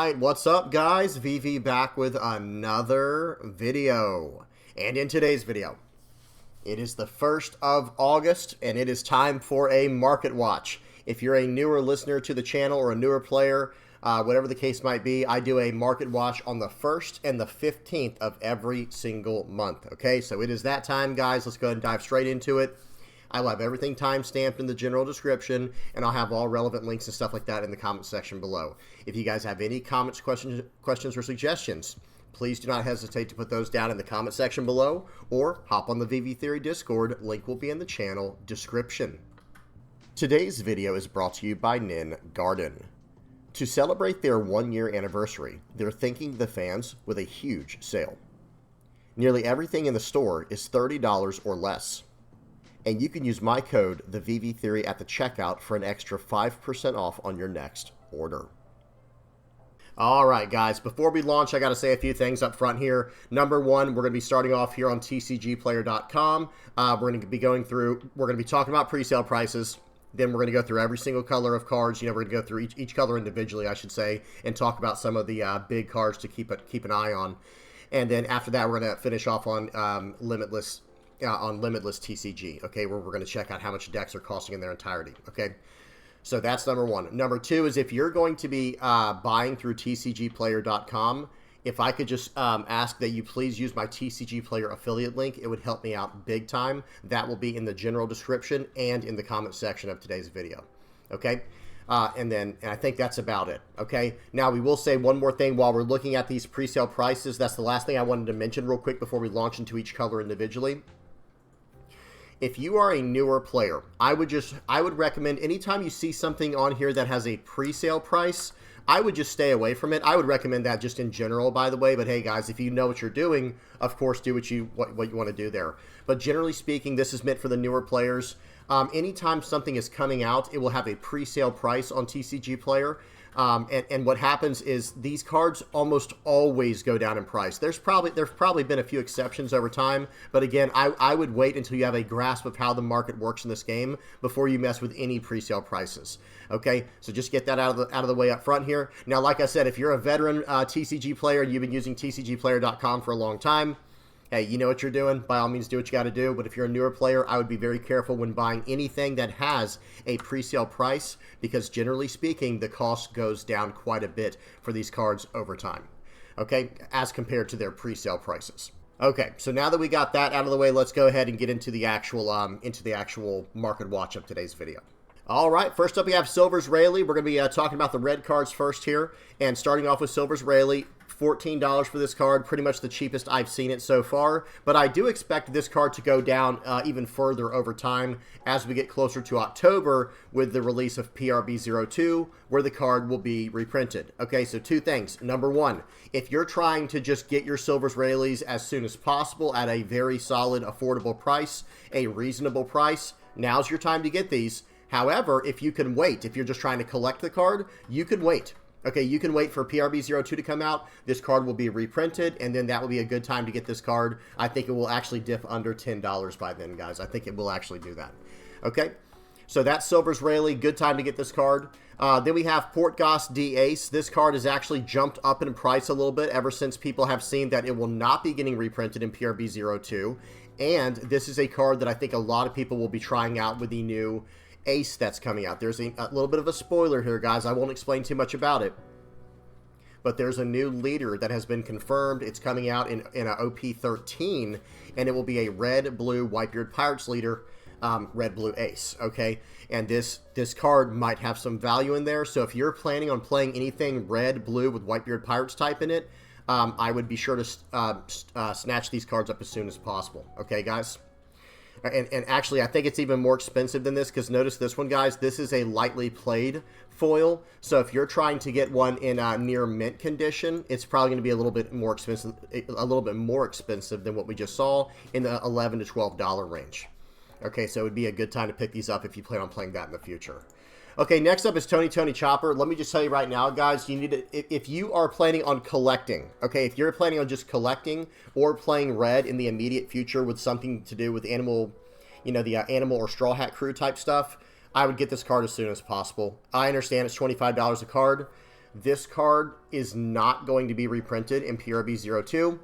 Alright, what's up guys? VV back with another video. And in today's video, it is the 1st of August and it is time for a market watch. If you're a newer listener to the channel or a newer player, whatever the case might be, I do a market watch on the 1st and the 15th of every single month. Okay, so it is that time, guys. Let's go ahead and dive straight into it. I will have everything time-stamped in the general description, and I'll have all relevant links and stuff like that in the comment section below. If you guys have any comments, questions, or suggestions, please do not hesitate to put those down in the comment section below, or hop on the VV Theory Discord. Link will be in the channel description. Today's video is brought to you by Nin Garden. To celebrate their 1-year anniversary, they're thanking the fans with a huge sale. Nearly everything in the store is $30 or less. And you can use my code, the VV Theory, at the checkout for an extra 5% off on your next order. Alright guys, before we launch, I got to say a few things up front here. Number one, we're going to be starting off here on TCGplayer.com. We're going to be talking about pre-sale prices. Then we're going to go through every single color of cards. We're going to go through each color individually, I should say, and talk about some of the big cards to keep an eye on. And then after that, we're going to finish off on Limitless TCG, okay, where we're going to check out how much decks are costing in their entirety, okay? So that's number one. Number two is if you're going to be buying through TCGplayer.com, if I could just ask that you please use my TCG Player affiliate link, it would help me out big time. That will be in the general description and in the comment section of today's video, okay? And I think that's about it, okay? Now, we will say one more thing while we're looking at these pre-sale prices. That's the last thing I wanted to mention real quick before we launch into each color individually. If you are a newer player, I would recommend anytime you see something on here that has a pre-sale price, I would just stay away from it. I would recommend that just in general, by the way. But hey, guys, if you know what you're doing, of course, do what you want to do there. But generally speaking, this is meant for the newer players. Anytime something is coming out, it will have a pre-sale price on TCG Player. And what happens is these cards almost always go down in price. There's probably been a few exceptions over time, but again, I would wait until you have a grasp of how the market works in this game before you mess with any pre-sale prices. Okay, so just get that out of the way up front here. Now, like I said, if you're a veteran TCG player and you've been using TCGplayer.com for a long time, hey, you know what you're doing. By all means, do what you got to do. But if you're a newer player, I would be very careful when buying anything that has a pre-sale price because generally speaking, the cost goes down quite a bit for these cards over time, okay, as compared to their pre-sale prices. Okay, so now that we got that out of the way, let's go ahead and get into the actual market watch of today's video. All right, first up we have Silver's Rayleigh. We're going to be talking about the red cards first here, and starting off with Silver's Rayleigh. $14 for this card, pretty much the cheapest I've seen it so far, but I do expect this card to go down even further over time as we get closer to October with the release of PRB02, where the card will be reprinted. Okay, so two things. Number one, if you're trying to just get your Silver's Rayleighs as soon as possible at a very solid, affordable price, a reasonable price, now's your time to get these. However, if you can wait, if you're just trying to collect the card, you can wait. Okay, you can wait for PRB02 to come out. This card will be reprinted, and then that will be a good time to get this card. I think it will actually dip under $10 by then, guys. I think it will actually do that. Okay, so that's Silver's Rayleigh. Good time to get this card. Then we have Portgoss D-Ace. This card has actually jumped up in price a little bit ever since people have seen that it will not be getting reprinted in PRB02. And this is a card that I think a lot of people will be trying out with the new Ace that's coming out. There's a little bit of a spoiler here, guys. I won't explain too much about it. But there's a new leader that has been confirmed. It's coming out in a OP13, and it will be a red-blue Whitebeard Pirates leader, red-blue Ace, okay? And this card might have some value in there, so if you're planning on playing anything red-blue with Whitebeard Pirates type in it, I would be sure to snatch these cards up as soon as possible, okay, guys? And actually, I think it's even more expensive than this because notice this one, guys. This is a lightly played foil. So if you're trying to get one in a near mint condition, it's probably going to be a little bit more expensive than what we just saw in the $11 to $12 range. Okay, so it would be a good time to pick these up if you plan on playing that in the future. Okay, next up is Tony Chopper. Let me just tell you right now, guys, you need to, if you are planning on collecting, okay, if you're planning on just collecting or playing red in the immediate future with something to do with animal, the animal or Straw Hat Crew type stuff, I would get this card as soon as possible. I understand it's $25 a card. This card is not going to be reprinted in PRB02.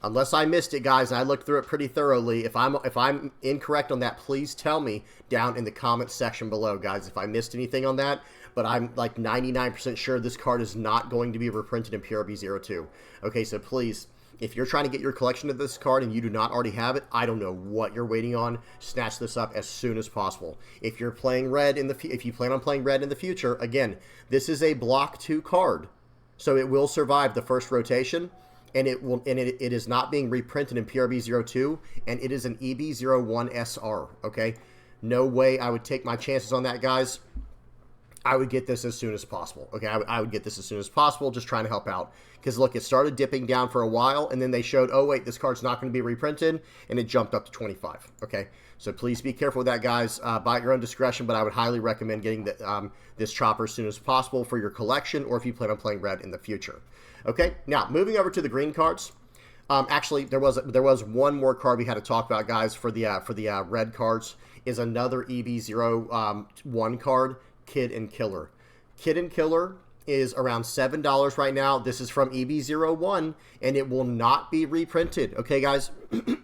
Unless I missed it, guys, and I looked through it pretty thoroughly. If I'm incorrect on that, please tell me down in the comments section below, guys, if I missed anything on that. But I'm like 99% sure this card is not going to be reprinted in PRB02. Okay, so please, if you're trying to get your collection of this card and you do not already have it, I don't know what you're waiting on. Snatch this up as soon as possible. If you're playing red if you plan on playing red in the future, again, this is a block 2 card, so it will survive the first rotation. And it is not being reprinted in PRB02, and it is an EB01SR, okay? No way I would take my chances on that, guys. I would get this as soon as possible, okay? I would get this as soon as possible, just trying to help out. Because, look, it started dipping down for a while, and then they showed, oh, wait, this card's not going to be reprinted, and it jumped up to 25, okay? So please be careful with that, guys. By your own discretion, but I would highly recommend getting this chopper as soon as possible for your collection, or if you plan on playing red in the future. Okay, now moving over to the green cards. Actually, there was one more card we had to talk about, guys. For the red cards is another EB01 card, Kid and Killer. Kid and Killer is around $7 right now. This is from EB01, and it will not be reprinted. Okay, guys,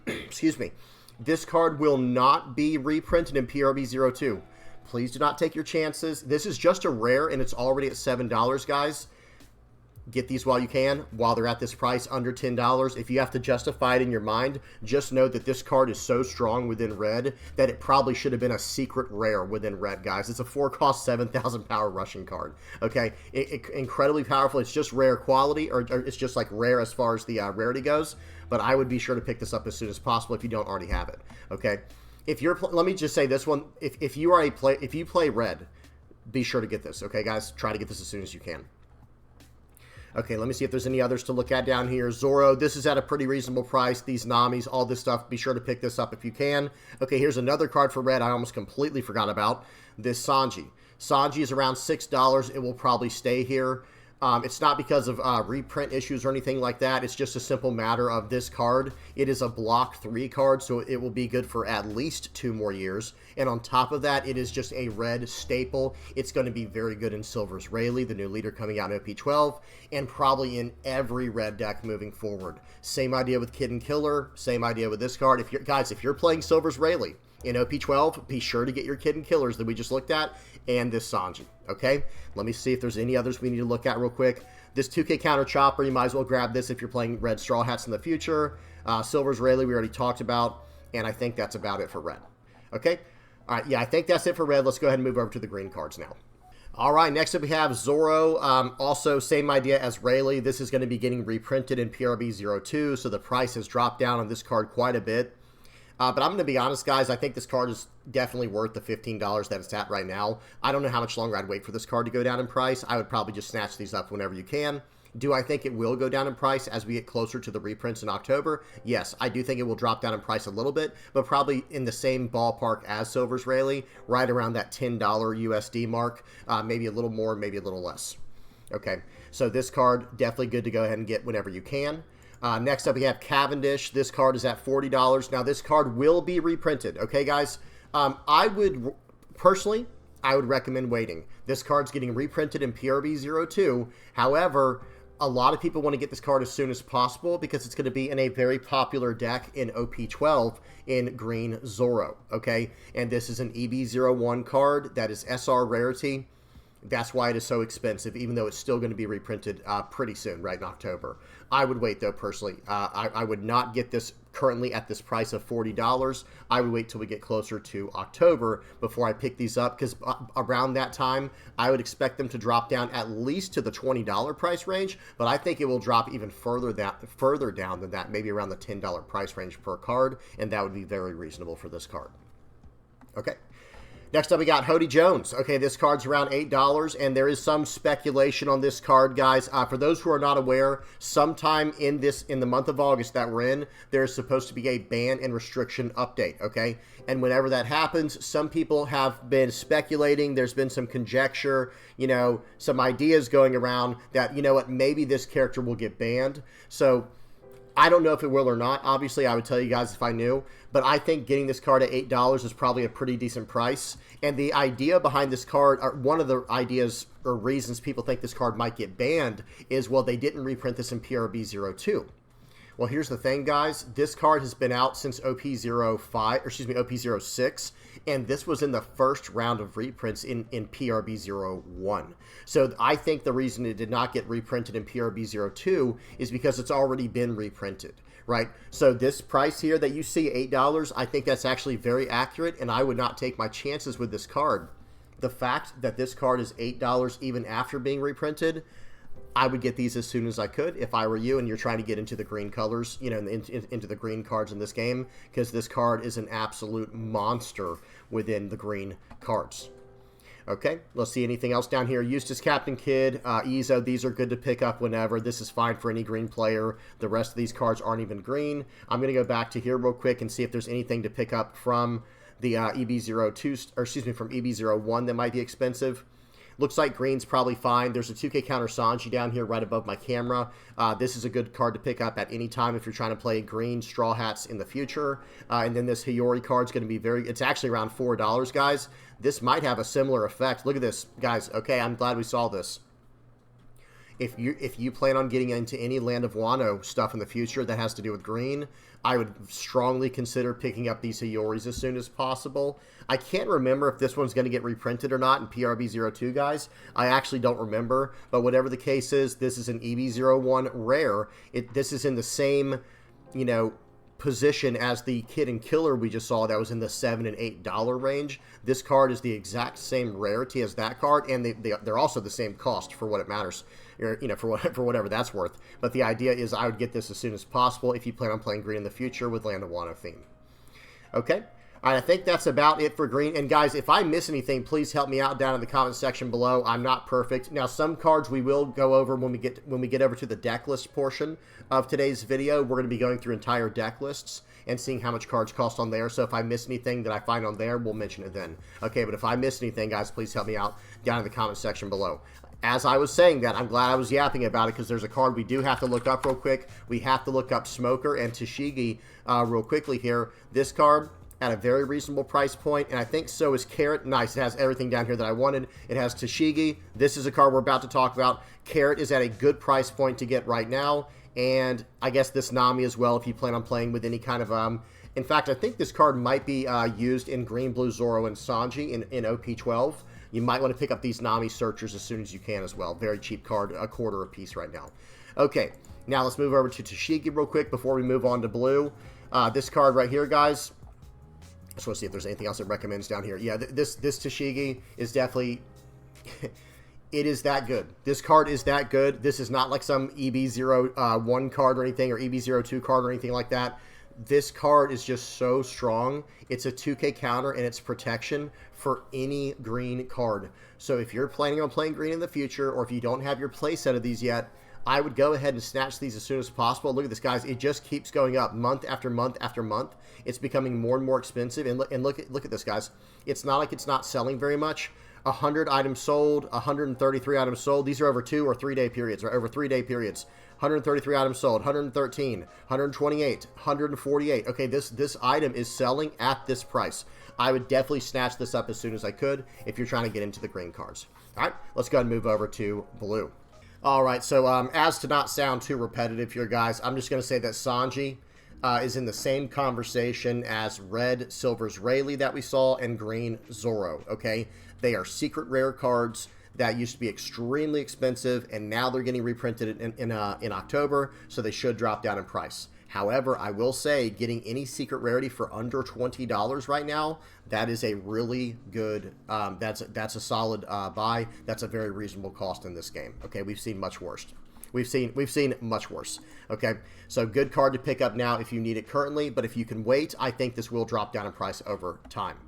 excuse me. This card will not be reprinted in PRB02. Please do not take your chances. This is just a rare, and it's already at $7, guys. Get these while you can, while they're at this price, under $10. If you have to justify it in your mind, just know that this card is so strong within red that it probably should have been a secret rare within red, guys. It's a 4-cost, 7,000 power rushing card, okay? Incredibly powerful. It's just rare quality, or it's just like rare as far as the rarity goes, but I would be sure to pick this up as soon as possible if you don't already have it, okay? If you're, let me just say this one, if you play red, be sure to get this, okay, guys? Try to get this as soon as you can. Okay, let me see if there's any others to look at down here. Zoro, this is at a pretty reasonable price. These Namis, all this stuff, be sure to pick this up if you can. Okay, here's another card for red I almost completely forgot about. This Sanji. Sanji is around $6. It will probably stay here. It's not because of reprint issues or anything like that. It's just a simple matter of this card. It is a block 3 card, so it will be good for at least 2 more years. And on top of that, it is just a red staple. It's going to be very good in Silver's Rayleigh, the new leader coming out in OP12, and probably in every red deck moving forward. Same idea with Kid and Killer. Same idea with this card. If you're playing Silver's Rayleigh in OP12, be sure to get your Kid and Killers that we just looked at, and this Sanji, okay? Let me see if there's any others we need to look at real quick. This 2K counter chopper, you might as well grab this if you're playing red Straw Hats in the future. Silver's Rayleigh, we already talked about, and I think that's about it for red, okay? All right, yeah, I think that's it for red. Let's go ahead and move over to the green cards now. All right, next up we have Zoro. Also, same idea as Rayleigh. This is going to be getting reprinted in PRB02, so the price has dropped down on this card quite a bit. But I'm going to be honest, guys. I think this card is definitely worth the $15 that it's at right now. I don't know how much longer I'd wait for this card to go down in price. I would probably just snatch these up whenever you can. Do I think it will go down in price as we get closer to the reprints in October? Yes, I do think it will drop down in price a little bit, but probably in the same ballpark as Silver's Rayleigh, right around that $10 USD mark, maybe a little more, maybe a little less. Okay, so this card, definitely good to go ahead and get whenever you can. Next up, we have Cavendish. This card is at $40. Now, this card will be reprinted. Okay, guys? Personally, I would recommend waiting. This card's getting reprinted in PRB02. However, a lot of people want to get this card as soon as possible because it's going to be in a very popular deck in OP12 in green Zoro. Okay? And this is an EB01 card that is SR rarity. That's why it is so expensive, even though it's still going to be reprinted pretty soon, right in October. I would wait, though, personally. I would not get this currently at this price of $40. I would wait till we get closer to October before I pick these up, because around that time, I would expect them to drop down at least to the $20 price range, but I think it will drop even further down than that, maybe around the $10 price range per card, and that would be very reasonable for this card. Okay. Next up, we got Hody Jones. Okay, this card's around $8, and there is some speculation on this card, guys. For those who are not aware, sometime in the month of August that we're in, there's supposed to be a ban and restriction update, okay? And whenever that happens, some people have been speculating. There's been some conjecture, you know, some ideas going around that, you know what, maybe this character will get banned. So I don't know if it will or not. Obviously, I would tell you guys if I knew. But I think getting this card at $8 is probably a pretty decent price. And the idea behind this card, or one of the ideas or reasons people think this card might get banned is, well, they didn't reprint this in PRB02. Well, here's the thing, guys. This card has been out since OP06, and this was in the first round of reprints in PRB01. So I think the reason it did not get reprinted in PRB02 is because it's already been reprinted, right? So this price here that you see, $8, I think that's actually very accurate, and I would not take my chances with this card. The fact that this card is $8 even after being reprinted, I would get these as soon as I could if I were you and you're trying to get into the green colors, you know, into the green cards in this game, because this card is an absolute monster within the green cards. Okay, let's see anything else down here. Eustace, Captain Kidd, Ezo, these are good to pick up whenever. This is fine for any green player. The rest of these cards aren't even green. I'm going to go back to here real quick and see if there's anything to pick up from the EB02, or excuse me, from EB01 that might be expensive. Looks like green's probably fine. There's a 2K counter Sanji down here right above my camera. This is a good card to pick up at any time if you're trying to play green Straw Hats in the future. And then this Hiyori card's going to be it's actually around $4, guys. This might have a similar effect. Look at this, guys. Okay, I'm glad we saw this. If you plan on getting into any Land of Wano stuff in the future that has to do with green, I would strongly consider picking up these Hiyoris as soon as possible. I can't remember if this one's going to get reprinted or not in PRB02, guys. I actually don't remember, but whatever the case is, this is an EB01 rare. This is in the same, you know, position as the Kid and Killer we just saw that was in the $7 and $8 range. This card is the exact same rarity as that card, and they're also the same cost for what it matters, or, you know, for whatever that's worth. But the idea is I would get this as soon as possible if you plan on playing green in the future with Land of Wano theme. Okay. All right, I think that's about it for green. And guys, if I miss anything, please help me out down in the comment section below. I'm not perfect. Now, some cards we will go over when we get over to the deck list portion of today's video. We're going to be going through entire deck lists and seeing how much cards cost on there. So if I miss anything that I find on there, we'll mention it then. Okay, but if I miss anything, guys, please help me out down in the comment section below. As I was saying that, I'm glad I was yapping about it because there's a card we do have to look up real quick. We have to look up Smoker and TCG real quickly here. This card at a very reasonable price point, and I think so is Carrot. Nice, it has everything down here that I wanted. It has TCG. This is a card we're about to talk about. Carrot is at a good price point to get right now, and I guess this Nami as well if you plan on playing with any kind of... In fact, I think this card might be used in Green, Blue, Zoro, and Sanji in OP12. You might want to pick up these Nami Searchers as soon as you can as well. Very cheap card, a quarter a piece right now. Okay, now let's move over to TCG real quick before we move on to Blue. This card right here, guys. I just want to see if there's anything else it recommends down here. Yeah, this TCG is definitely... it is that good. This card is that good. This is not like some EB01 card or anything, or EB02 card or anything like that. This card is just so strong. It's a 2K counter and it's protection for any green card. So if you're planning on playing green in the future, or if you don't have your play set of these yet, I would go ahead and snatch these as soon as possible. Look at this, guys. It just keeps going up month after month after month. It's becoming more and more expensive. And look at this, guys. It's not like it's not selling very much. 100 items sold, 133 items sold. These are over 2 or 3 day periods, right? Over 3 day periods. 133 items sold, 113, 128, 148. Okay, this item is selling at this price. I would definitely snatch this up as soon as I could if you're trying to get into the green cards. All right, let's go ahead and move over to Blue. All right, so as to not sound too repetitive here, guys, I'm just going to say that Sanji is in the same conversation as Red Silver's Rayleigh that we saw and Green Zoro, okay? They are secret rare cards that used to be extremely expensive, and now they're getting reprinted in October, so they should drop down in price. However, I will say getting any secret rarity for under $20 right now, that is a really good, that's a solid buy. That's a very reasonable cost in this game. Okay, we've seen much worse. We've seen much worse. Okay, so good card to pick up now if you need it currently, but if you can wait, I think this will drop down in price over time.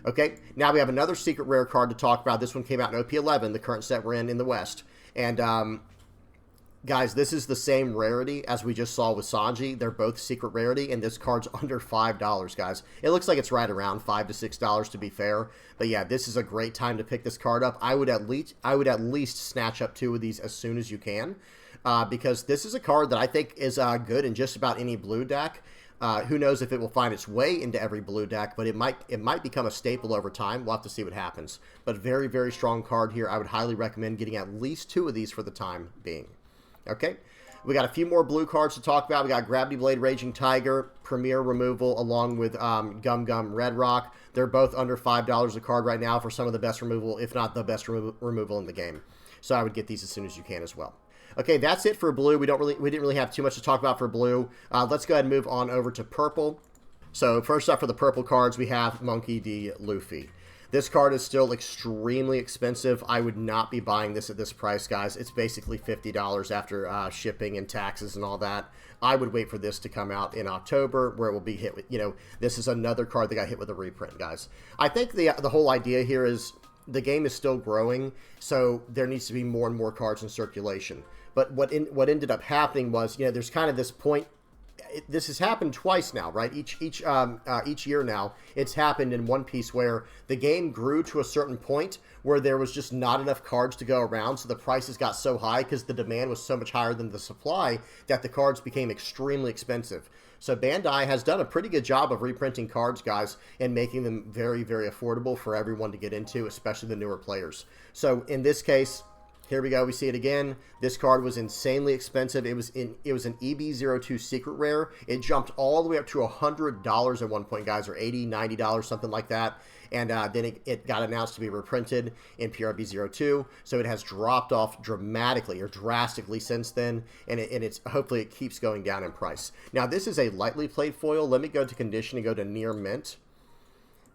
Okay, now we have another secret rare card to talk about. This one came out in OP11, the current set we're in the West. And Guys, this is the same rarity as we just saw with Sanji. They're both secret rarity, and this card's under $5, guys. It looks like it's right around $5 to $6 to be fair. But yeah, this is a great time to pick this card up. I would at least snatch up 2 of these as soon as you can, because this is a card that I think is good in just about any blue deck. Who knows if it will find its way into every blue deck, but it might become a staple over time. We'll have to see what happens. But very, very strong card here. I would highly recommend getting at least 2 of these for the time being. Okay, we got a few more blue cards to talk about. We got Gravity Blade Raging Tiger, Premier Removal, along with Gum Gum Red Rock. They're both under $5 a card right now for some of the best removal, if not the best removal in the game. So I would get these as soon as you can as well. Okay, that's it for blue. We didn't really have too much to talk about for blue. Let's go ahead and move on over to purple. So first up for the purple cards, we have Monkey D. Luffy. This card is still extremely expensive. I would not be buying this at this price, guys. It's basically $50 after shipping and taxes and all that. I would wait for this to come out in October, where it will be hit with, this is another card that got hit with a reprint, guys. I think the whole idea here is the game is still growing, so there needs to be more and more cards in circulation. But what ended up happening was, there's kind of this point. This has happened twice now, right? Each year now, it's happened in One Piece where the game grew to a certain point where there was just not enough cards to go around, so the prices got so high because the demand was so much higher than the supply that the cards became extremely expensive. So Bandai has done a pretty good job of reprinting cards, guys, and making them very, very affordable for everyone to get into, especially the newer players. So in this case, here we go. We see it again. This card was insanely expensive. It was an EB02 secret rare. It jumped all the way up to $100 at one point, guys, or $80, $90, something like that. And then it got announced to be reprinted in PRB02. So it has dropped off dramatically or drastically since then. And it's hopefully it keeps going down in price. Now, this is a lightly played foil. Let me go to condition and go to near mint.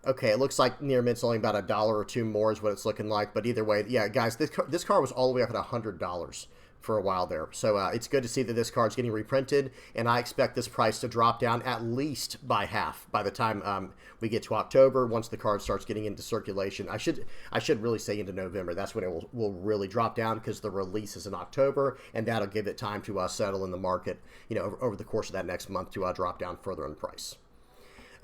Okay, it looks like near mint's only about $1 or $2 more is what it's looking like. But either way, yeah, guys, this card was all the way up at $100 for a while there. So it's good to see that this card's getting reprinted, and I expect this price to drop down at least by half by the time we get to October. Once the card starts getting into circulation, I should really say into November. That's when it will really drop down because the release is in October, and that'll give it time to settle in the market, over the course of that next month to drop down further in price.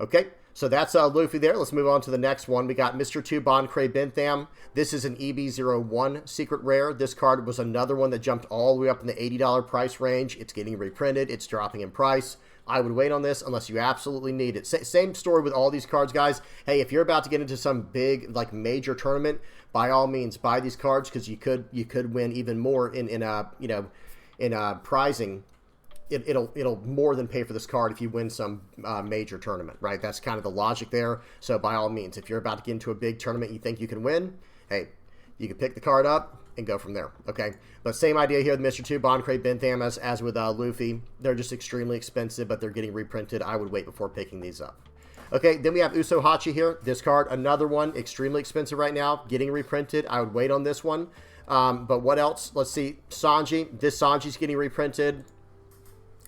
Okay, so that's Luffy there. Let's move on to the next one. We got Mr. 2 Boncray Bentham. This is an EB01 secret rare. This card was another one that jumped all the way up in the $80 price range. It's getting reprinted. It's dropping in price. I would wait on this unless you absolutely need it. Same story with all these cards, guys. Hey, if you're about to get into some big, major tournament, by all means, buy these cards because you could win even more in prizing. It'll more than pay for this card if you win some major tournament, right? That's kind of the logic there. So by all means, if you're about to get into a big tournament you think you can win, hey, you can pick the card up and go from there, okay? But same idea here with Mr. 2 Boncray Bentham as with Luffy. They're just extremely expensive, but they're getting reprinted. I would wait before picking these up. Okay, then we have Uso Hachi here. This card, another one, extremely expensive right now, getting reprinted. I would wait on this one. But what else? Let's see. Sanji. This Sanji's getting reprinted.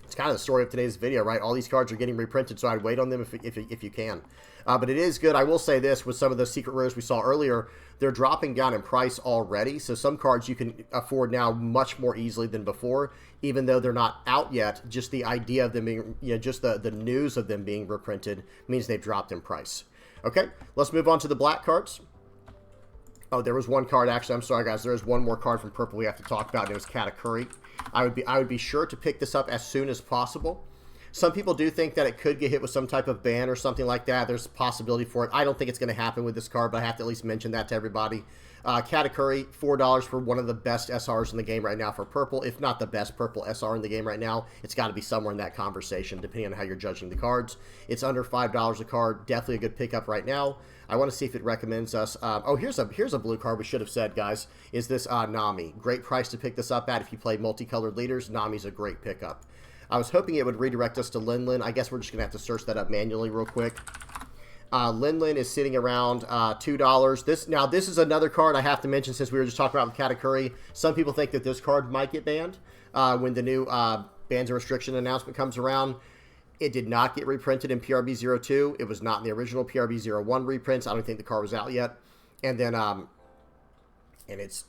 It's kind of the story of today's video, right? All these cards are getting reprinted, so I'd wait on them if you can. But it is good. I will say this, with some of the secret rares we saw earlier, they're dropping down in price already. So some cards you can afford now much more easily than before, even though they're not out yet. Just the idea of them being, just the news of them being reprinted means they've dropped in price. Okay, let's move on to the black cards. Oh, there was one card, actually. I'm sorry, guys. There is one more card from purple we have to talk about, and it was Katakuri. I would be sure to pick this up as soon as possible. Some people do think that it could get hit with some type of ban or something like that. There's a possibility for it. I don't think it's going to happen with this card, but I have to at least mention that to everybody. Katakuri, $4 for one of the best SRs in the game right now for purple. If not the best purple SR in the game right now, it's got to be somewhere in that conversation, depending on how you're judging the cards. It's under $5 a card. Definitely a good pickup right now. I want to see if it recommends us. Oh, here's a blue card we should have said, guys. Is this Nami? Great price to pick this up at. If you play multicolored leaders, Nami's a great pickup. I was hoping it would redirect us to Lin. I guess we're just going to have to search that up manually real quick. Lin is sitting around $2. This is another card I have to mention since we were just talking about Katakuri. Some people think that this card might get banned when the new bans and restriction announcement comes around. It did not get reprinted in PRB02. It was not in the original PRB01 reprints. I don't think the card was out yet. And then, and it's,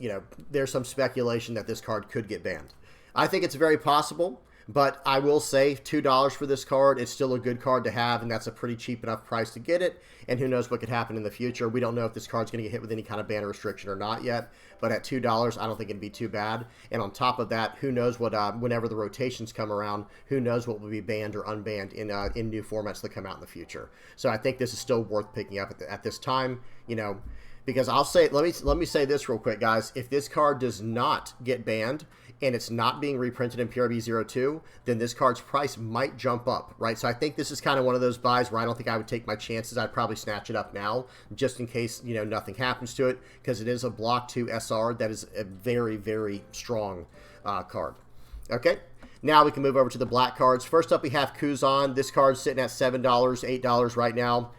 there's some speculation that this card could get banned. I think it's very possible, but I will say $2 for this card. It's still a good card to have, and that's a pretty cheap enough price to get it. And who knows what could happen in the future. We don't know if this card's going to get hit with any kind of ban restriction or not yet, but at $2, I don't think it'd be too bad. And on top of that, who knows what, whenever the rotations come around, who knows what will be banned or unbanned in new formats that come out in the future. So I think this is still worth picking up at this time, you know, because I'll say, let me say this real quick, guys. If this card does not get banned and it's not being reprinted in PRB02, then this card's price might jump up, right? So I think this is kind of one of those buys where I don't think I would take my chances. I'd probably snatch it up now just in case, you know, nothing happens to it, because it is a Block 2 SR that is a very, very strong card. Okay, now we can move over to the black cards. First up, we have Kuzan. This card's sitting at $7, $8 right now.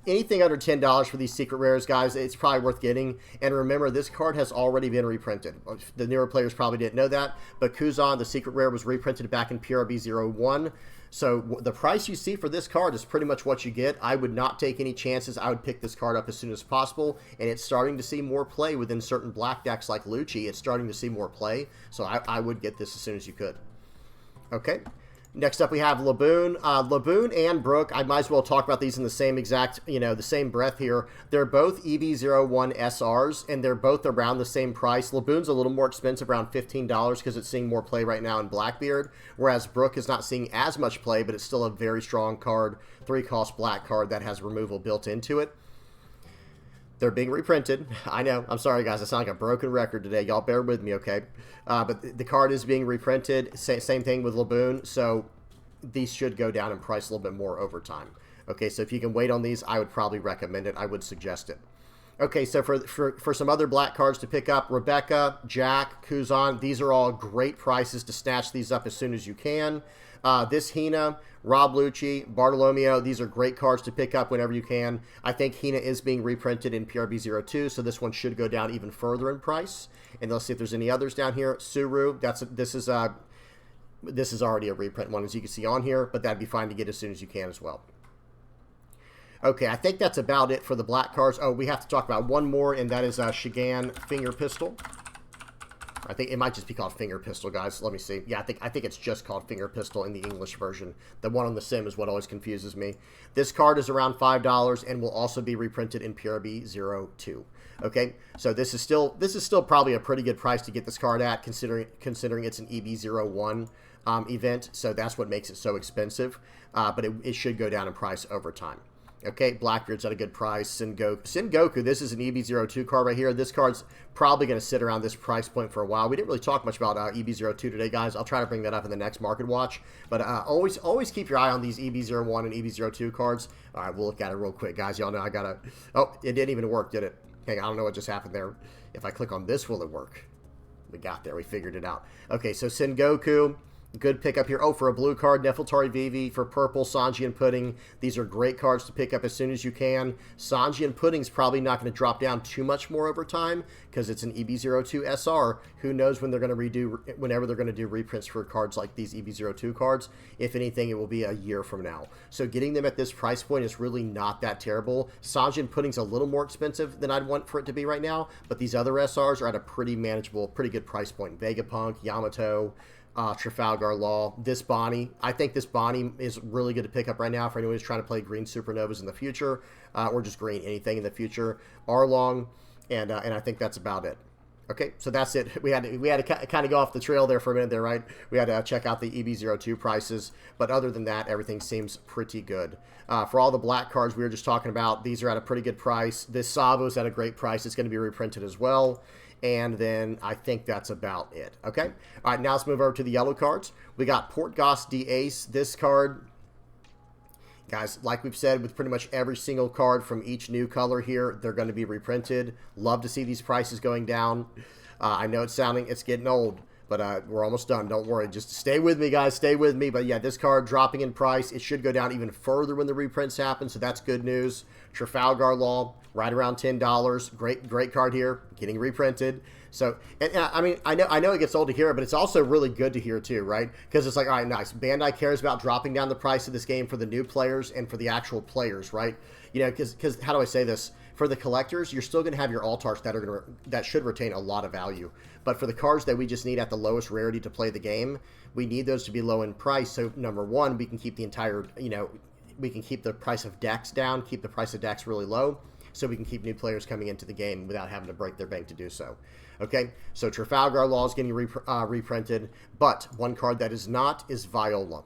Anything under $10 for these secret rares, guys, it's probably worth getting. And remember, this card has already been reprinted. The newer players probably didn't know that, but Kuzan, the secret rare, was reprinted back in PRB01. So the price you see for this card is pretty much what you get. I would not take any chances. I would pick this card up as soon as possible, and it's starting to see more play within certain black decks like Lucci. It's starting to see more play, so I would get this as soon as you could. Okay. Next up, we have Laboon. Laboon and Brook, I might as well talk about these in the same exact, you know, the same breath here. They're both EB01 SRs, and they're both around the same price. Laboon's a little more expensive, around $15, because it's seeing more play right now in Blackbeard, whereas Brook is not seeing as much play, but it's still a very strong card, 3-cost black card that has removal built into it. They're being reprinted. I know. I'm sorry, guys. I sound like a broken record today. Y'all bear with me, okay? But the card is being reprinted. Same thing with Laboon. So these should go down in price a little bit more over time. Okay, so if you can wait on these, I would probably recommend it. I would suggest it. Okay, so for some other black cards to pick up, Rebecca, Jack, Kuzan, these are all great prices to snatch these up as soon as you can. This Hina, Rob Lucci, Bartolomeo, these are great cards to pick up whenever you can. I think Hina is being reprinted in PRB02, so this one should go down even further in price. And let's see if there's any others down here. Suru, this is already a reprint one, as you can see on here, but that'd be fine to get as soon as you can as well. Okay, I think that's about it for the black cards. Oh, we have to talk about one more, and that is Shigan Finger Pistol. I think it might just be called Finger Pistol, guys. Let me see. Yeah, I think it's just called Finger Pistol in the English version. The one on the sim is what always confuses me. This card is around $5 and will also be reprinted in PRB02. Okay, so this is still probably a pretty good price to get this card at, considering it's an EB01 event. So that's what makes it so expensive. But it should go down in price over time. Okay, Blackbeard's at a good price. Sengoku, this is an EB02 card right here. This card's probably going to sit around this price point for a while. We didn't really talk much about EB02 today, guys. I'll try to bring that up in the next market watch. But always keep your eye on these EB01 and EB02 cards. All right, we'll look at it real quick, guys. Y'all know I got to... Oh, it didn't even work, did it? Okay, I don't know what just happened there. If I click on this, will it work? We got there. We figured it out. Okay, so Sengoku... Good pickup here. Oh, for a blue card, Nefeltari Vivi. For purple, Sanji and Pudding. These are great cards to pick up as soon as you can. Sanji and Pudding's probably not going to drop down too much more over time because it's an EB02 SR. Who knows when they're going to whenever they're going to do reprints for cards like these EB02 cards. If anything, it will be a year from now. So getting them at this price point is really not that terrible. Sanji and Pudding's a little more expensive than I'd want for it to be right now, but these other SRs are at a pretty manageable, pretty good price point. Vegapunk, Yamato, Trafalgar Law, this Bonnie. I think this Bonnie is really good to pick up right now for anyone who's trying to play green Supernovas in the future, or just green anything in the future. Arlong, and I think that's about it. Okay, so that's it. We had to kind of go off the trail there for a minute there, right? We had to check out the EB02 prices, but other than that, everything seems pretty good. For all the black cards we were just talking about, these are at a pretty good price. This Sabo's at a great price. It's going to be reprinted as well. And then I think that's about it. Okay? All right, now let's move over to the yellow cards. We got Portgoss D Ace. This card, guys, like we've said, with pretty much every single card from each new color here, they're going to be reprinted. Love to see these prices going down. I know it's getting old, but we're almost done. Don't worry. Just stay with me, guys. Stay with me. But yeah, this card dropping in price. It should go down even further when the reprints happen, so that's good news. Trafalgar Law, right around $10. Great card here, getting reprinted. So, and I mean, I know it gets old to hear it, but it's also really good to hear too, right? Because it's like, all right, nice. Bandai cares about dropping down the price of this game for the new players and for the actual players, right? You know, because how do I say this? For the collectors, you're still going to have your Altars that should retain a lot of value. But for the cards that we just need at the lowest rarity to play the game, we need those to be low in price. So number one, we can keep the entire, we can keep the price of decks down, keep the price of decks really low, so we can keep new players coming into the game without having to break their bank to do so. Okay, so Trafalgar Law is getting reprinted, but one card that is not is Viola.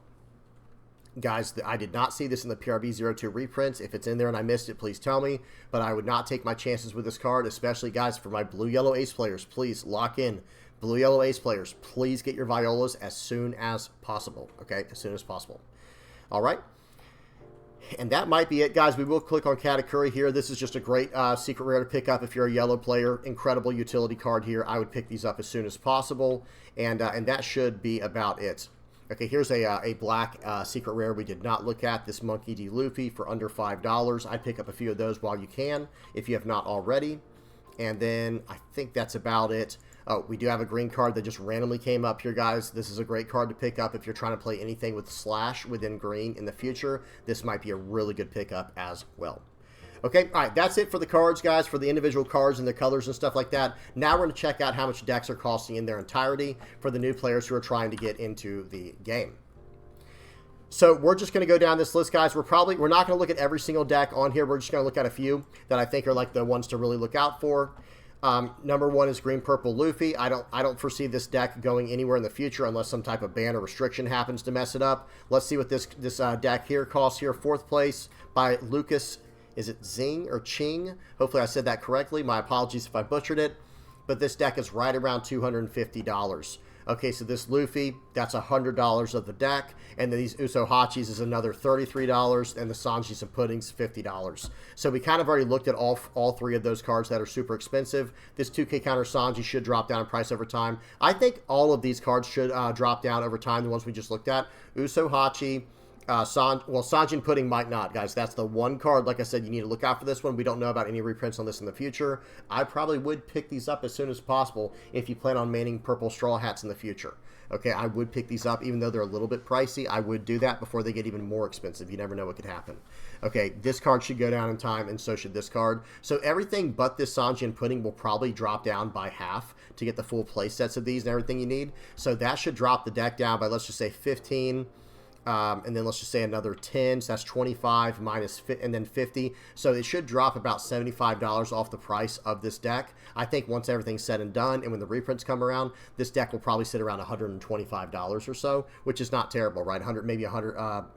Guys, I did not see this in the PRB02 reprints. If it's in there and I missed it, please tell me. But I would not take my chances with this card, especially, guys, for my blue-yellow ace players. Please lock in. Blue-yellow ace players, please get your Violas as soon as possible. Okay, as soon as possible. All right. And that might be it, guys. We will click on Katakuri here. This is just a great secret rare to pick up if you're a yellow player. Incredible utility card here. I would pick these up as soon as possible. And that should be about it. Okay, here's a black secret rare we did not look at. This Monkey D. Luffy for under $5. I'd pick up a few of those while you can, if you have not already. And then I think that's about it. Oh, we do have a green card that just randomly came up here, guys. This is a great card to pick up if you're trying to play anything with Slash within green in the future. This might be a really good pickup as well. Okay, all right, that's it for the cards, guys, for the individual cards and the colors and stuff like that. Now we're going to check out how much decks are costing in their entirety for the new players who are trying to get into the game. So we're just going to go down this list, guys. We're not going to look at every single deck on here. We're just going to look at a few that I think are like the ones to really look out for. Number one is Green Purple Luffy. I don't foresee this deck going anywhere in the future unless some type of ban or restriction happens to mess it up. Let's see what this deck here costs here. Fourth place by Lucas. Is it Zing or Ching? Hopefully I said that correctly. My apologies if I butchered it. But this deck is right around $250. Okay, so this Luffy, that's $100 of the deck. And then these Uso Hachis is another $33. And the Sanjis and Puddings, $50. So we kind of already looked at all three of those cards that are super expensive. This 2K counter Sanji should drop down in price over time. I think all of these cards should drop down over time, the ones we just looked at. Uso Hachi, Sanji and Pudding might not, guys. That's the one card, like I said, you need to look out for this one. We don't know about any reprints on this in the future. I probably would pick these up as soon as possible if you plan on maining purple Straw Hats in the future. Okay, I would pick these up, even though they're a little bit pricey. I would do that before they get even more expensive. You never know what could happen. Okay, this card should go down in time, and so should this card. So everything but this Sanji and Pudding will probably drop down by half to get the full play sets of these and everything you need. So that should drop the deck down by, let's just say, 15. And then let's just say another 10, so that's 25 minus and then 50. So it should drop about $75 off the price of this deck. I think once everything's said and done, and when the reprints come around, this deck will probably sit around $125 or so, which is not terrible, right? 100, maybe 100, or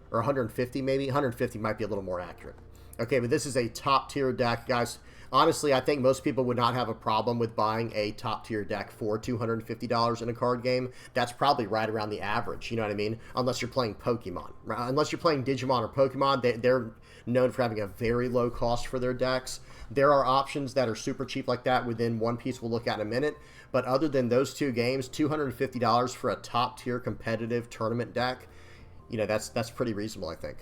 150, maybe 150 might be a little more accurate. Okay, but this is a top tier deck, guys. Honestly, I think most people would not have a problem with buying a top-tier deck for $250 in a card game. That's probably right around the average, you know what I mean? Unless you're playing Pokemon. Unless you're playing Digimon or Pokemon, they're known for having a very low cost for their decks. There are options that are super cheap like that within One Piece we'll look at in a minute. But other than those two games, $250 for a top-tier competitive tournament deck, you know, that's pretty reasonable, I think.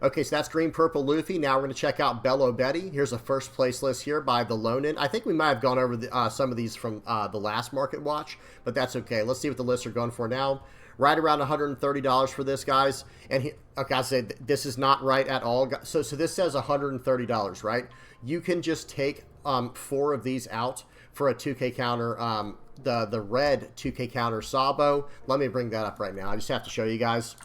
Okay, so that's Green Purple Luffy. Now we're going to check out Bello Betty. Here's a first place list here by the Lonin. I think we might have gone over some of these from the last Market Watch, but that's okay. Let's see what the lists are going for now. Right around $130 for this, guys. And okay, I said this is not right at all. So this says $130, right? You can just take 4 of these out for a 2K counter. The red 2K counter Sabo. Let me bring that up right now. I just have to show you guys.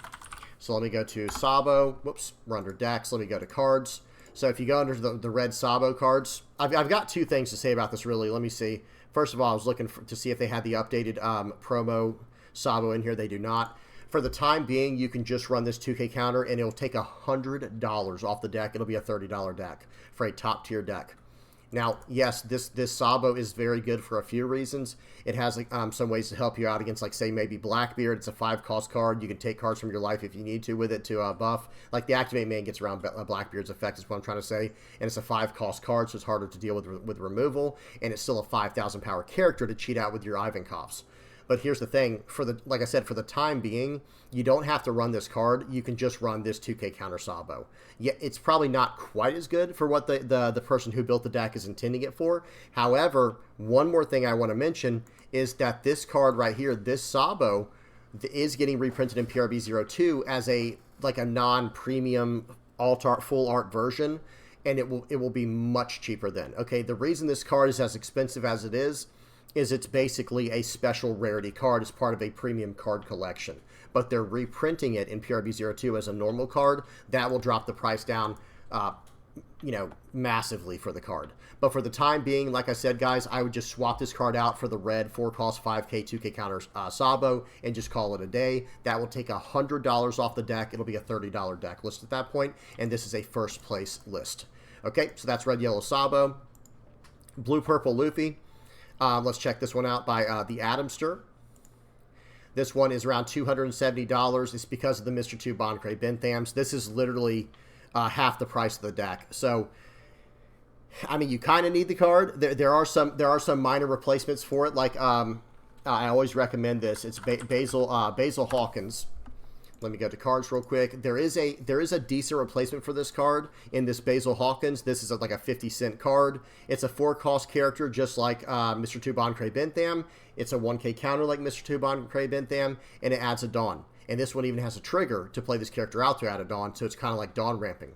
So let me go to Sabo. Whoops, we're under decks. Let me go to cards. So if you go under the red Sabo cards, I've got 2 things to say about this, really. Let me see. First of all, I was looking to see if they had the updated promo Sabo in here. They do not. For the time being, you can just run this 2K counter, and it'll take $100 off the deck. It'll be a $30 deck for a top-tier deck. Now, yes, this Sabo is very good for a few reasons. It has some ways to help you out against, like, say, maybe Blackbeard. It's a 5-cost card. You can take cards from your life if you need to with it to buff. Like, the Activate Man gets around Blackbeard's effect is what I'm trying to say. And it's a 5-cost card, so it's harder to deal with removal. And it's still a 5,000 power character to cheat out with your Ivankovs. But here's the thing, like I said, for the time being, you don't have to run this card. You can just run this 2K counter Sabo. Yeah, it's probably not quite as good for what the person who built the deck is intending it for. However, one more thing I want to mention is that this card right here, this Sabo, is getting reprinted in PRB02 as a non-premium full art version, and it will be much cheaper then. Okay, the reason this card is as expensive as it is is it's basically a special rarity card as part of a premium card collection. But they're reprinting it in PRB02 as a normal card. That will drop the price down, massively for the card. But for the time being, like I said, guys, I would just swap this card out for the red 4-cost 5K, 2K counter Sabo and just call it a day. That will take $100 off the deck. It'll be a $30 deck list at that point, and this is a first place list. Okay, so that's red, yellow Sabo. Blue, purple Luffy. Let's check this one out by the Adamster. This one is around $270. It's because of the Mr. 2 Boncray Benthams. This is literally half the price of the deck. So, I mean, you kind of need the card. There are some minor replacements for it. Like I always recommend this. It's Basil Hawkins. Let me go to cards real quick. There is a decent replacement for this card in this Basil Hawkins. This is like a 50-cent card. It's a 4-cost character, just like Mr. 2 Boncray Bentham. It's a 1K counter like Mr. 2 Boncray Bentham, and it adds a Dawn. And this one even has a trigger to play this character out to add a Dawn, so it's kind of like Dawn ramping.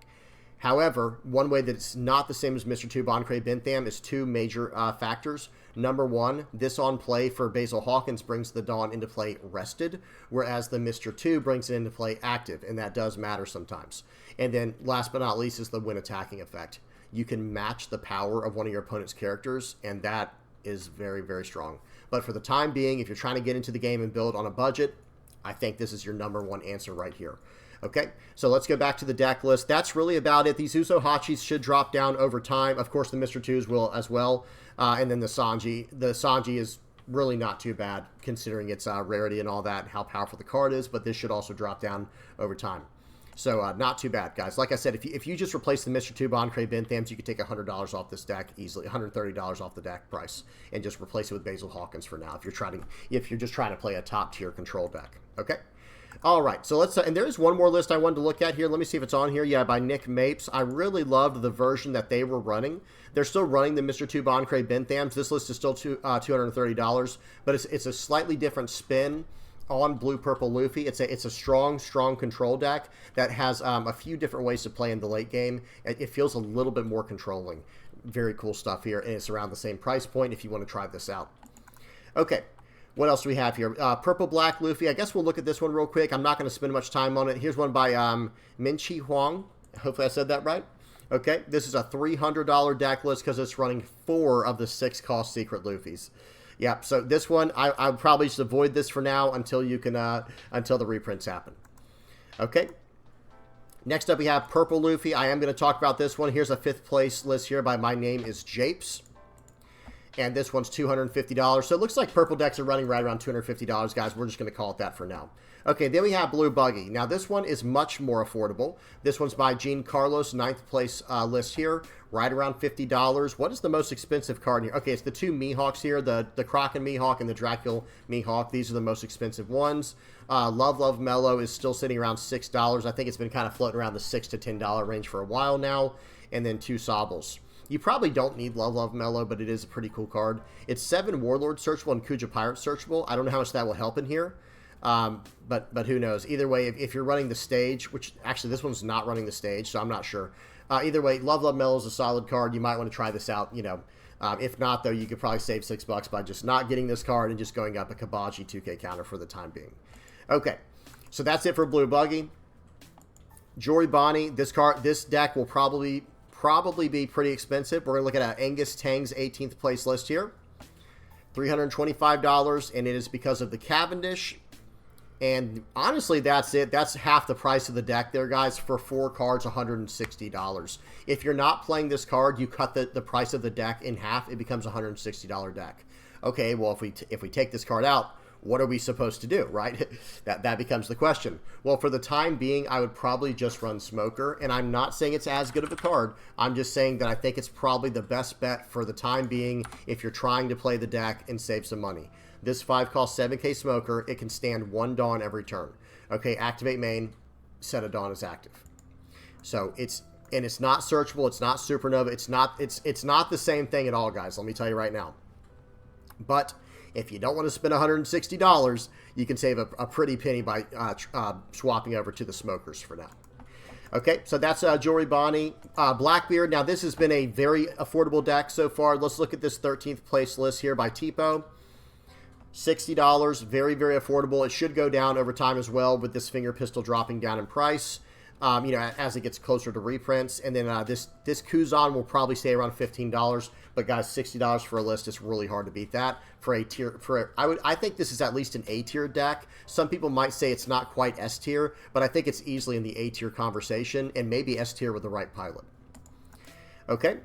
However, one way that it's not the same as Mr. 2 Boncray Bentham is two major factors. Number one, this on play for Basil Hawkins brings the Dawn into play rested, whereas the Mr. 2 brings it into play active, and that does matter sometimes. And then, last but not least, is the when attacking effect. You can match the power of one of your opponent's characters, and that is very, very strong. But for the time being, if you're trying to get into the game and build on a budget, I think this is your number one answer right here. Okay, so let's go back to the deck list. That's really about it. These Uzohachis should drop down over time. Of course, the Mr. 2s will as well. And then the Sanji. The Sanji is really not too bad, considering its rarity and all that, and how powerful the card is, but this should also drop down over time. So not too bad, guys. Like I said, if you just replace the Mr. 2 Boncray Benthams, you could take $100 off this deck easily, $130 off the deck price, and just replace it with Basil Hawkins for now. If you're just trying to play a top tier control deck, okay. All right, so let's, and there's one more list I wanted to look at here. Let me see if it's on here. Yeah, by Nick Mapes. I really loved the version that they were running. They're still running the Mr. 2 Boncray Benthams. This list is still $230, but it's a slightly different spin on Blue Purple Luffy. It's a strong control deck that has a few different ways to play in the late game. It feels a little bit more controlling. Very cool stuff here, and it's around the same price point if you want to try this out. Okay. What else do we have here? Purple Black Luffy. I guess we'll look at this one real quick. I'm not going to spend much time on it. Here's one by Minchi Huang. Hopefully I said that right. Okay, this is a $300 deck list because it's running 4 of the 6-cost secret Luffys. Yeah, so this one, I would probably just avoid this for now until you can, until the reprints happen. Okay. Next up we have Purple Luffy. I am going to talk about this one. Here's a 5th place list here by My Name is Japes. And this one's $250. So it looks like purple decks are running right around $250, guys. We're just going to call it that for now. Okay, then we have Blue Buggy. Now, this one is much more affordable. This one's by Gene Carlos, 9th place list here, right around $50. What is the most expensive card here? Okay, it's the 2 Mihawks here, the Kraken Mihawk and the Dracula Mihawk. These are the most expensive ones. Love Mellow is still sitting around $6. I think it's been kind of floating around the $6 to $10 range for a while now. And then 2 Sobbles. You probably don't need Love Mellow, but it is a pretty cool card. It's 7 Warlord searchable and Kuja Pirate searchable. I don't know how much that will help in here, but who knows. Either way, if you're running the stage, which actually this one's not running the stage, so I'm not sure. Either way, Love Mellow is a solid card. You might want to try this out. If not, though, you could probably save $6 by just not getting this card and just going up a Kabaji 2K counter for the time being. Okay, so that's it for Blue Buggy. Jory Bonnie, this deck will probably be pretty expensive. We're going to look at Angus Tang's 18th place list here. $325, and it is because of the Cavendish. And honestly, that's it. That's half the price of the deck there, guys. For 4 cards, $160. If you're not playing this card, you cut the price of the deck in half. It becomes a $160 deck. Okay, well, if we take this card out, what are we supposed to do, right? that becomes the question. Well, for the time being, I would probably just run Smoker, and I'm not saying it's as good of a card. I'm just saying that I think it's probably the best bet for the time being if you're trying to play the deck and save some money. This 5-cost 7K Smoker, it can stand 1 Dawn every turn. Okay, activate main, set a Dawn as active. So it's not searchable, it's not supernova, it's not the same thing at all, guys. Let me tell you right now. But if you don't want to spend $160, you can save a pretty penny by swapping over to the Smokers for now. Okay, so that's Jory Bonnie. Blackbeard, now this has been a very affordable deck so far. Let's look at this 13th place list here by Tipo. $60, very, very affordable. It should go down over time as well with this Finger Pistol dropping down in price, you know, as it gets closer to reprints. And then this Kuzan will probably stay around $15. But guys, $60 for a list is really hard to beat that for a tier. I think this is at least an A tier deck. Some people might say it's not quite S tier, but I think it's easily in the A tier conversation and maybe S tier with the right pilot. Okay.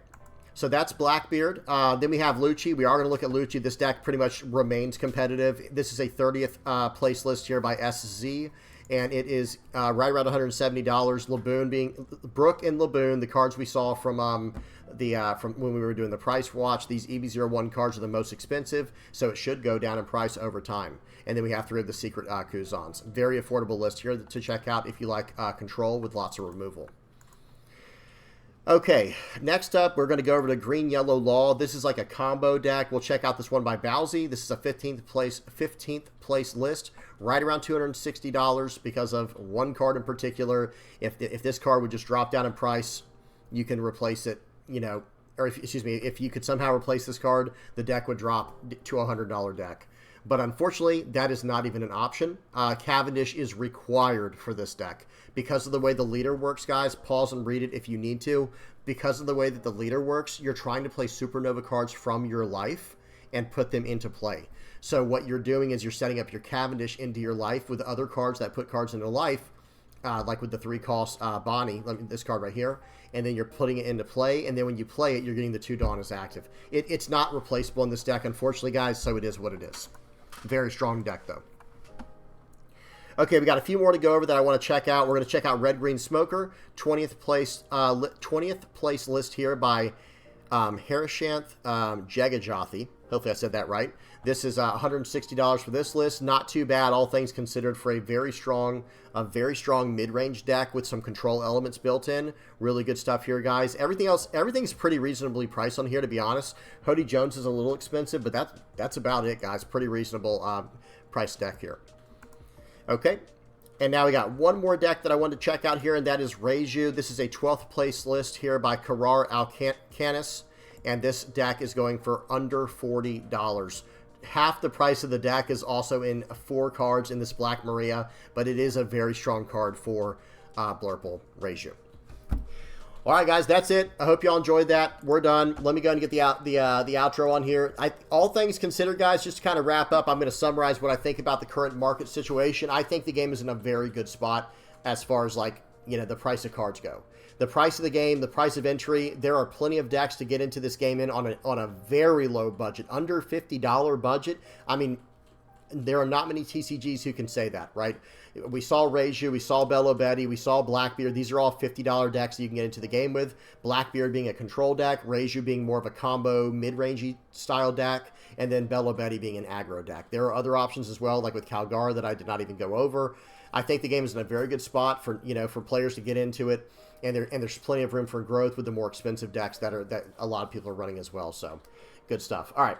So that's Blackbeard. Then we have Lucci. We are going to look at Lucci. This deck pretty much remains competitive. This is a 30th place list here by SZ, and it is right around $170. Laboon being Brook and Laboon, the cards we saw from from when we were doing the price watch. These EV01 cards are the most expensive, so it should go down in price over time. And then we have three of the secret Kuzans. Very affordable list here to check out if you like control with lots of removal. Okay, next up, we're going to go over to Green Yellow Law. This is like a combo deck. We'll check out this one by Bowsy. This is a 15th place list, right around $260 because of one card in particular. If this card would just drop down in price, you can replace it, you know, or excuse me, if you could somehow replace this card, the deck would drop to a $100 deck. But unfortunately, that is not even an option. Cavendish is required for this deck. Because of the way the leader works, guys, pause and read it if you need to. Because of the way that the leader works, you're trying to play Supernova cards from your life and put them into play. So what you're doing is you're setting up your Cavendish into your life with other cards that put cards into life, like with the 3-cost Bonnie, this card right here, and then you're putting it into play, and then when you play it, you're getting the 2 Dawn as active. It's not replaceable in this deck, unfortunately, guys, so it is what it is. Very strong deck, though. Okay, we got a few more to go over that I want to check out. We're going to check out Red Green Smoker, 20th place list here by Harishanth Jagajothi. Hopefully I said that right. This is $160 for this list. Not too bad, all things considered, for a very strong mid-range deck with some control elements built in. Really good stuff here, guys. Everything's pretty reasonably priced on here, to be honest. Hody Jones is a little expensive, but that's about it, guys. Pretty reasonable price deck here. Okay, and now we got one more deck that I wanted to check out here, and that is Reiju. This is a 12th place list here by Karar Alcanis, and this deck is going for under $40. Half the price of the deck is also in 4 cards in this Black Maria, but it is a very strong card for Blurple Reiju. All right, guys, that's it. I hope y'all enjoyed that. We're done. Let me go and get the outro on here. All things considered, guys, just to kind of wrap up, I'm going to summarize what I think about the current market situation. I think the game is in a very good spot as far as, like, you know, the price of cards go. The price of the game, the price of entry, there are plenty of decks to get into this game in on a very low budget, under $50 budget. I mean, there are not many TCGs who can say that, right? We saw Reiju, we saw Bello Betty, we saw Blackbeard. These are all $50 decks that you can get into the game with. Blackbeard being a control deck, Reiju being more of a combo mid-rangey style deck, and then Bello Betty being an aggro deck. There are other options as well, like with Calgar that I did not even go over. I think the game is in a very good spot for, you know, for players to get into it, and there's plenty of room for growth with the more expensive decks that a lot of people are running as well. So, good stuff. All right.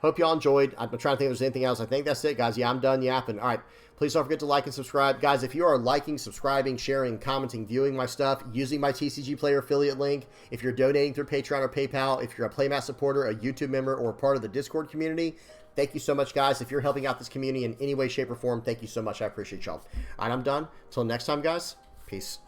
Hope y'all enjoyed. I'm trying to think if there's anything else. I think that's it, guys. Yeah, I'm done yapping. All right. Please don't forget to like and subscribe. Guys, if you are liking, subscribing, sharing, commenting, viewing my stuff, using my TCG Player affiliate link, if you're donating through Patreon or PayPal, if you're a Playmat supporter, a YouTube member, or part of the Discord community, thank you so much, guys. If you're helping out this community in any way, shape, or form, thank you so much. I appreciate y'all. All right, I'm done. Until next time, guys. Peace.